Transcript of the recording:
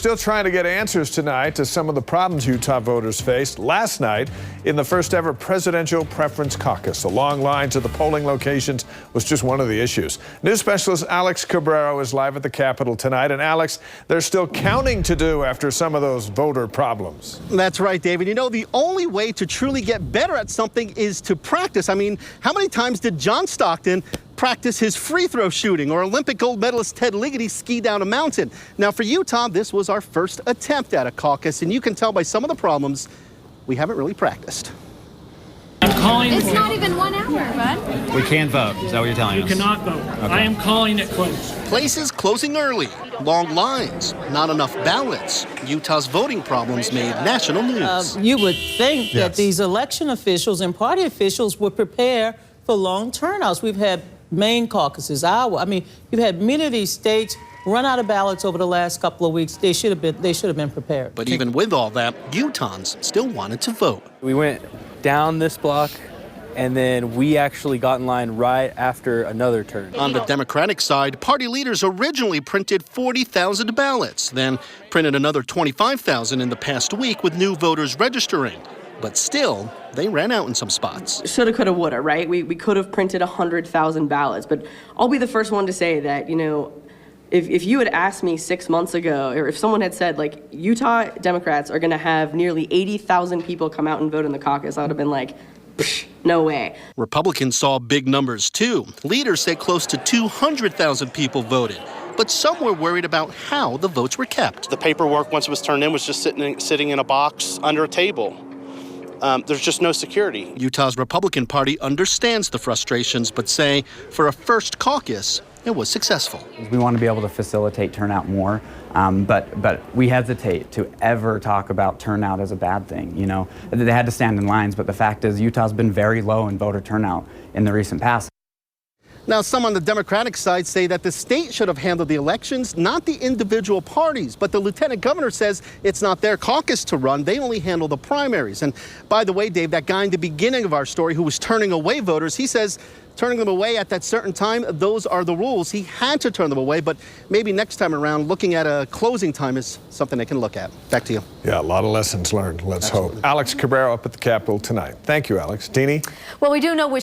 Still trying to get answers tonight to some of the problems Utah voters faced last night in the first ever presidential preference caucus. The long lines at the polling locations was just one of the issues. News specialist Alex Cabrero is live at the Capitol tonight. And Alex, there's still counting to do after some of those voter problems. That's right, David. You know, the only way to truly get better at something is to practice. I mean, how many times did John Stockton practice his free throw shooting, or Olympic gold medalist Ted Ligety ski down a mountain? Now for Utah, this was our first attempt at a caucus, and you can tell by some of the problems we haven't really practiced. It's not even 1 hour, bud. We can't vote. Is that what you're telling us? You cannot vote. Okay. I am calling it closed. Places closing early, long lines, not enough ballots. Utah's voting problems made national news. You would think that these election officials and party officials would prepare for long turnouts. We've had Maine caucuses, Iowa. I mean, you've had many of these states run out of ballots over the last couple of weeks. They should have been prepared. But even with all that, Utahns still wanted to vote. We went down this block, and then we actually got in line right after another turn. On the Democratic side, party leaders originally printed 40,000 ballots, then printed another 25,000 in the past week with new voters registering. But still, they ran out in some spots. Shoulda, coulda, woulda, right? We could have printed 100,000 ballots, but I'll be the first one to say that, you know, if you had asked me 6 months ago, or if someone had said, like, Utah Democrats are going to have nearly 80,000 people come out and vote in the caucus, I would have been like, no way. Republicans saw big numbers, too. Leaders say close to 200,000 people voted. But some were worried about how the votes were kept. The paperwork, once it was turned in, was just sitting in a box under a table. There's just no security. Utah's Republican Party understands the frustrations, but say for a first caucus, it was successful. We want to be able to facilitate turnout more, but we hesitate to ever talk about turnout as a bad thing. You know, they had to stand in lines, but the fact is Utah's been very low in voter turnout in the recent past. Now, some on the Democratic side say that the state should have handled the elections, not the individual parties. But the lieutenant governor says it's not their caucus to run. They only handle the primaries. And by the way, Dave, that guy in the beginning of our story who was turning away voters, he says turning them away at that certain time, those are the rules. He had to turn them away, but maybe next time around, looking at a closing time is something they can look at. Back to you. Yeah, a lot of lessons learned, let's hope. Alex Cabrero up at the Capitol tonight. Thank you, Alex. Deanie? Well, we do know which